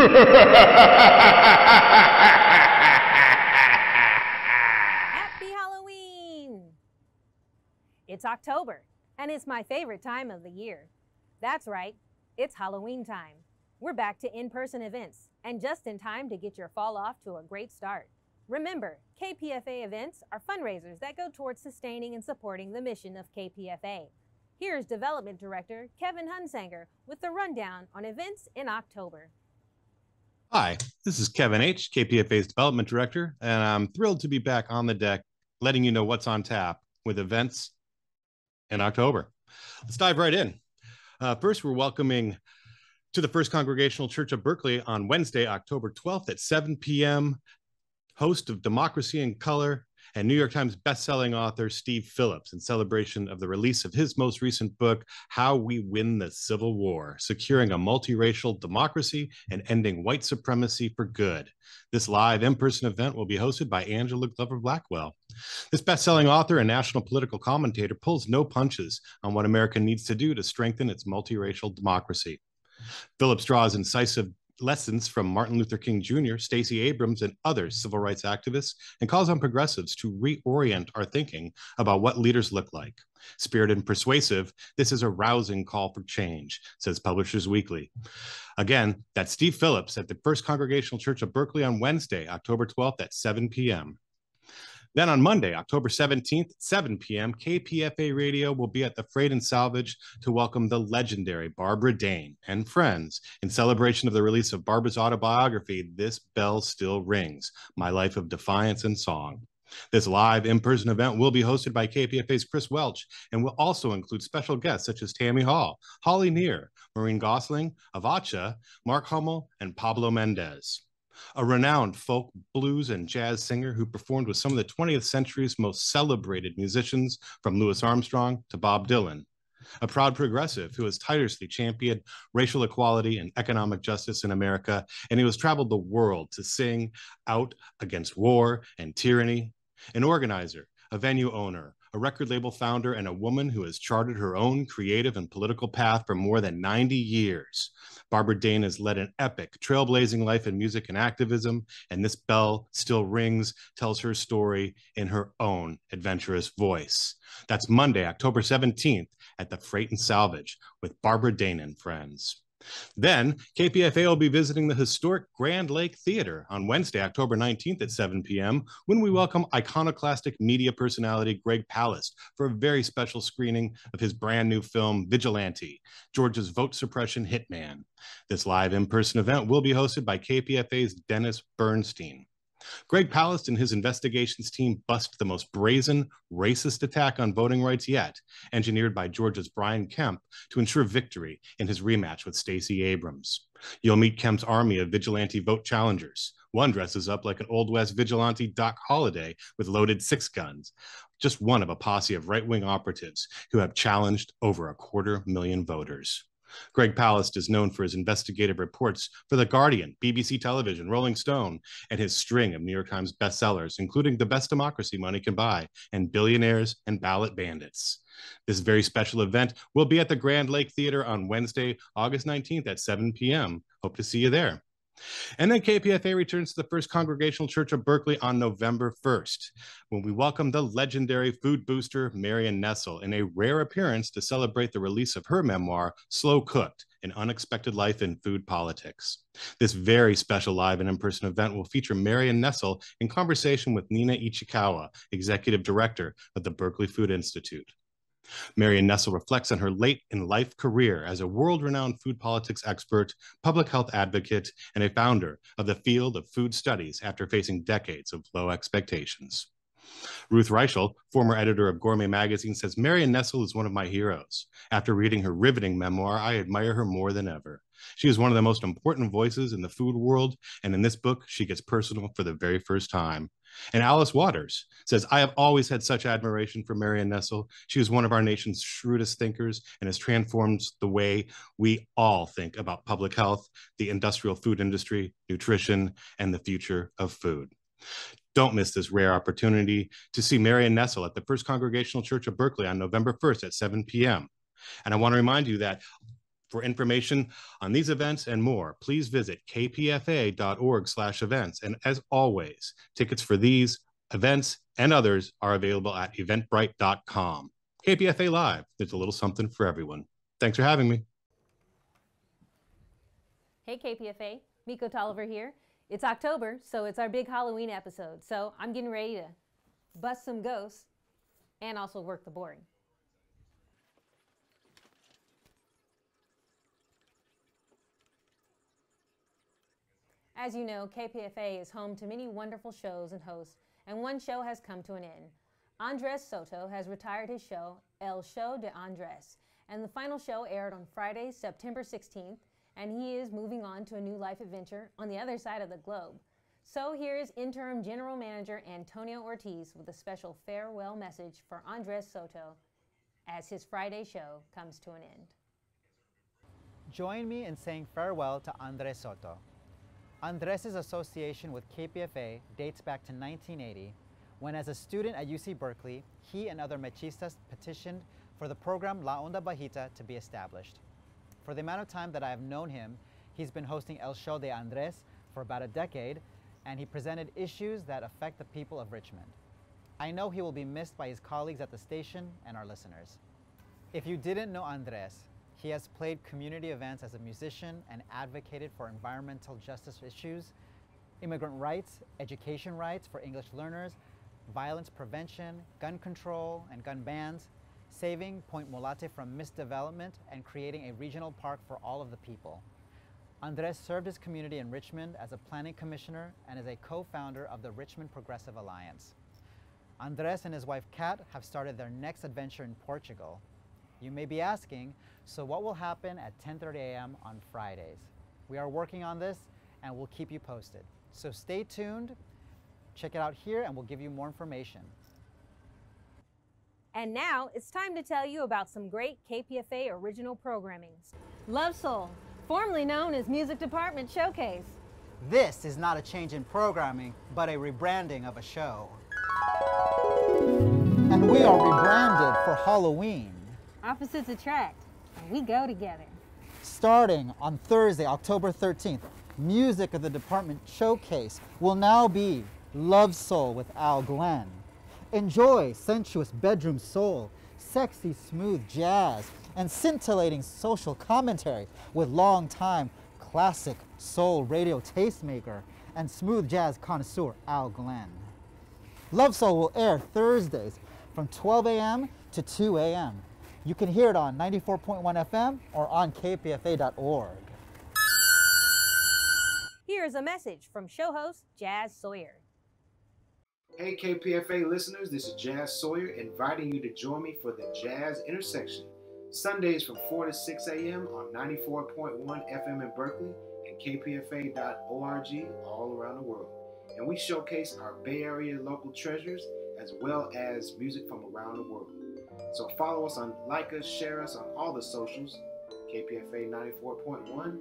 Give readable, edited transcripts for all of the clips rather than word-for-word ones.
Happy Halloween! It's October, and it's my favorite time of the year. That's right, it's Halloween time. We're back to in-person events, and just in time to get your fall off to a great start. Remember, KPFA events are fundraisers that go towards sustaining and supporting the mission of KPFA. Here's Development Director Kevin Hunsanger with the rundown on events in October. Hi, this is Kevin H., KPFA's Development Director, and I'm thrilled to be back on the deck, letting you know what's on tap with events in October. Let's dive right in. First, we're welcoming to the First Congregational Church of Berkeley on Wednesday, October 12th at 7 p.m., host of Democracy in Color and New York Times bestselling author Steve Phillips, in celebration of the release of his most recent book, How We Win the Civil War, Securing a Multiracial Democracy and Ending White Supremacy for Good. This live in-person event will be hosted by Angela Glover Blackwell. This bestselling author and national political commentator pulls no punches on what America needs to do to strengthen its multiracial democracy. Phillips draws incisive lessons from Martin Luther King Jr., Stacey Abrams, and other civil rights activists, and calls on progressives to reorient our thinking about what leaders look like. Spirited and persuasive, this is a rousing call for change, says Publishers Weekly. Again, that's Steve Phillips at the First Congregational Church of Berkeley on Wednesday, October 12th at 7 p.m. Then on Monday, October 17th, 7 p.m., KPFA Radio will be at the Freight and Salvage to welcome the legendary Barbara Dane and friends in celebration of the release of Barbara's autobiography, This Bell Still Rings, My Life of Defiance and Song. This live in-person event will be hosted by KPFA's Kris Welch and will also include special guests such as Tammy Hall, Holly Neer, Maureen Gosling, Avacha, Mark Hummel, and Pablo Mendez. A renowned folk, blues, and jazz singer who performed with some of the 20th century's most celebrated musicians, from Louis Armstrong to Bob Dylan. A proud progressive who has tirelessly championed racial equality and economic justice in America, and who has traveled the world to sing out against war and tyranny. An organizer, a venue owner, a record label founder, and a woman who has charted her own creative and political path for more than 90 years. Barbara Dane has led an epic, trailblazing life in music and activism, and This Bell Still Rings tells her story in her own adventurous voice. That's Monday, October 17th at the Freight and Salvage with Barbara Dane and friends. Then, KPFA will be visiting the historic Grand Lake Theater on Wednesday, October 19th at 7 p.m. when we welcome iconoclastic media personality Greg Palast for a very special screening of his brand new film, Vigilante, Georgia's Vote Suppression Hitman. This live in-person event will be hosted by KPFA's Dennis Bernstein. Greg Palast and his investigations team bust the most brazen, racist attack on voting rights yet, engineered by Georgia's Brian Kemp to ensure victory in his rematch with Stacey Abrams. You'll meet Kemp's army of vigilante vote challengers. One dresses up like an Old West vigilante Doc Holliday with loaded 6 guns, just one of a posse of right-wing operatives who have challenged over 250,000 voters. Greg Palast is known for his investigative reports for The Guardian, BBC Television, Rolling Stone, and his string of New York Times bestsellers, including The Best Democracy Money Can Buy and Billionaires and Ballot Bandits. This very special event will be at the Grand Lake Theater on Wednesday, August 19th at 7 p.m. Hope to see you there. And then KPFA returns to the First Congregational Church of Berkeley on November 1st, when we welcome the legendary food booster Marion Nestle in a rare appearance to celebrate the release of her memoir, Slow Cooked, An Unexpected Life in Food Politics. This very special live and in-person event will feature Marion Nestle in conversation with Nina Ichikawa, Executive Director of the Berkeley Food Institute. Marion Nestle reflects on her late-in-life career as a world-renowned food politics expert, public health advocate, and a founder of the field of food studies after facing decades of low expectations. Ruth Reichel, former editor of Gourmet Magazine, says Marion Nestle is one of my heroes. After reading her riveting memoir, I admire her more than ever. She is one of the most important voices in the food world, and in this book, she gets personal for the very first time. And Alice Waters says, I have always had such admiration for Marion Nestle. She is one of our nation's shrewdest thinkers and has transformed the way we all think about public health, the industrial food industry, nutrition, and the future of food. Don't miss this rare opportunity to see Marion Nestle at the First Congregational Church of Berkeley on November 1st at 7 p.m. And I want to remind you that For information on these events and more, please visit kpfa.org/events. And as always, tickets for these events and others are available at eventbrite.com. KPFA Live, there's a little something for everyone. Thanks for having me. Hey KPFA, mikO Tolliver here. It's October, so it's our big Halloween episode. So I'm getting ready to bust some ghosts and also work the board. As you know, KPFA is home to many wonderful shows and hosts, and one show has come to an end. Andres Soto has retired his show, El Show de Andres, and the final show aired on Friday, September 16th, and he is moving on to a new life adventure on the other side of the globe. So here is Interim General Manager Antonio Ortiz with a special farewell message for Andres Soto as his Friday show comes to an end. Join me in saying farewell to Andres Soto. Andres' association with KPFA dates back to 1980, when as a student at UC Berkeley, he and other Mechistas petitioned for the program La Onda Bajita to be established. For the amount of time that I have known him, he's been hosting El Show de Andres for about a decade, and he presented issues that affect the people of Richmond. I know he will be missed by his colleagues at the station and our listeners. If you didn't know Andres, he has played community events as a musician and advocated for environmental justice issues, immigrant rights, education rights for English learners, violence prevention, gun control and gun bans, saving Point Molate from misdevelopment, and creating a regional park for all of the people. Andres served his community in Richmond as a planning commissioner and is a co-founder of the Richmond Progressive Alliance. Andres and his wife Kat have started their next adventure in Portugal. You may be asking, so what will happen at 10:30 a.m. on Fridays? We are working on this and we'll keep you posted. So stay tuned, check it out here, and we'll give you more information. And now it's time to tell you about some great KPFA original programming. Love Soul, formerly known as Music Department Showcase. This is not a change in programming, but a rebranding of a show. And we are rebranded for Halloween. Opposites attract, and we go together. Starting on Thursday, October 13th, Music of the Department Showcase will now be Love Soul with Al Glenn. Enjoy sensuous bedroom soul, sexy smooth jazz, and scintillating social commentary with longtime classic soul radio tastemaker and smooth jazz connoisseur Al Glenn. Love Soul will air Thursdays from 12 a.m. to 2 a.m. You can hear it on 94.1 FM or on kpfa.org. Here's a message from show host Jazz Sawyer. Hey KPFA listeners, this is Jazz Sawyer inviting you to join me for the Jazz Intersection, Sundays from 4 to 6 a.m. on 94.1 FM in Berkeley and kpfa.org all around the world. And we showcase our Bay Area local treasures as well as music from around the world. So follow us like us, share us on all the socials, KPFA 94.1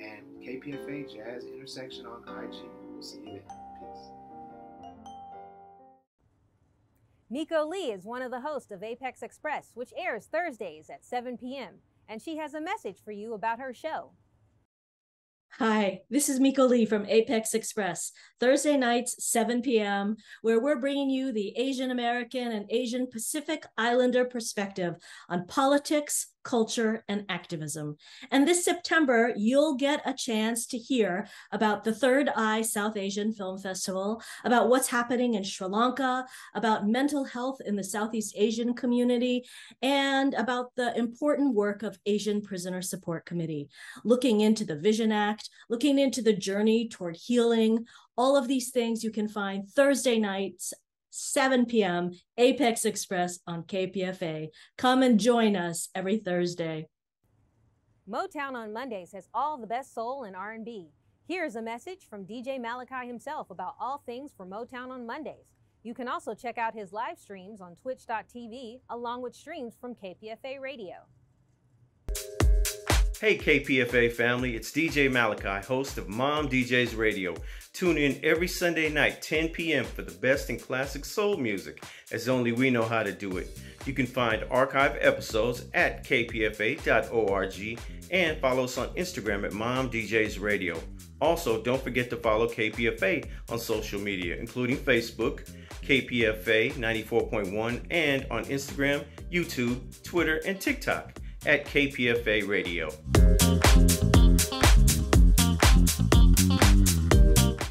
and KPFA Jazz Intersection on IG. We'll see you then. Peace. mikO Lee is one of the hosts of Apex Express, which airs Thursdays at 7 p.m., and she has a message for you about her show. Hi, this is mikO Lee from Apex Express, Thursday nights, 7 p.m., where we're bringing you the Asian American and Asian Pacific Islander perspective on politics, culture, and activism. And this September, you'll get a chance to hear about the Third Eye South Asian Film Festival, about what's happening in Sri Lanka, about mental health in the Southeast Asian community, and about the important work of Asian Prisoner Support Committee, looking into the Vision Act, looking into the journey toward healing. All of these things you can find Thursday nights, 7 p.m., Apex Express on KPFA. Come and join us every Thursday. Motown on Mondays has all the best soul and R&B. Here's a message from DJ Malachi himself about all things for Motown on Mondays. You can also check out his live streams on twitch.tv along with streams from KPFA Radio. Hey KPFA family, it's DJ Malachi, host of Mom DJs Radio. Tune in every Sunday night, 10 p.m. for the best in classic soul music, as only we know how to do it. You can find archive episodes at kpfa.org and follow us on Instagram at Mom DJs Radio. Also, don't forget to follow KPFA on social media, including Facebook, KPFA 94.1, and on Instagram, YouTube, Twitter, and TikTok at KPFA Radio.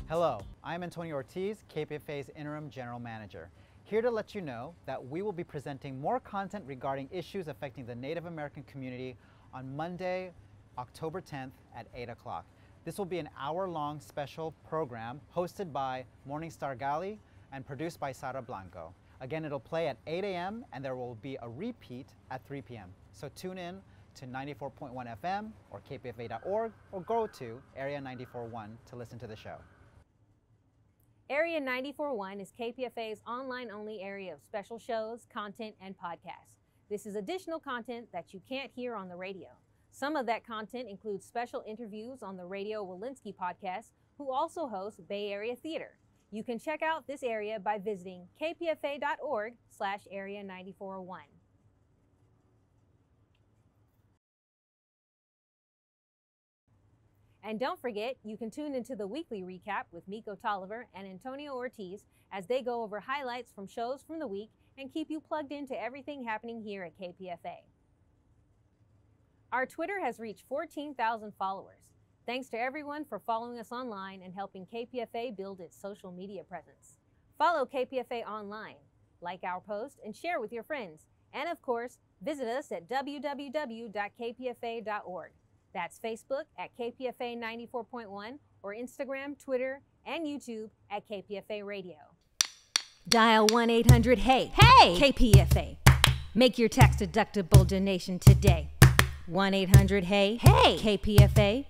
Hello, I'm Antonio Ortiz, KPFA's Interim General Manager, here to let you know that we will be presenting more content regarding issues affecting the Native American community on Monday, October 10th at 8 o'clock. This will be an hour-long special program hosted by Morningstar Gali and produced by Sara Blanco. Again, it'll play at 8 a.m. and there will be a repeat at 3 p.m. So tune in to 94.1 FM or kpfa.org or go to Area 94.1 to listen to the show. Area 94.1 is KPFA's online-only area of special shows, content, and podcasts. This is additional content that you can't hear on the radio. Some of that content includes special interviews on the Radio Walensky podcast, who also hosts Bay Area Theater. You can check out this area by visiting kpfa.org/Area 94.1. And don't forget, you can tune into the weekly recap with mikO Tolliver and Antonio Ortiz as they go over highlights from shows from the week and keep you plugged into everything happening here at KPFA. Our Twitter has reached 14,000 followers. Thanks to everyone for following us online and helping KPFA build its social media presence. Follow KPFA online, like our post, and share with your friends. And of course, visit us at www.kpfa.org. That's Facebook at KPFA 94.1 or Instagram, Twitter, and YouTube at KPFA Radio. Dial 1-800-HEY. Hey! KPFA. Make your tax-deductible donation today. 1-800-HEY. Hey! KPFA.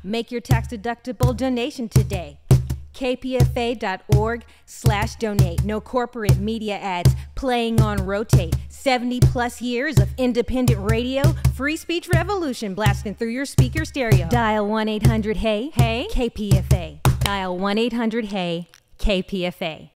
Make your tax-deductible donation today. kpfa.org/donate. No corporate media ads. Playing on rotate. 70 plus years of independent radio. Free speech revolution blasting through your speaker stereo. Dial 1-800-HEY. Hey. KPFA. Dial 1-800-HEY. KPFA.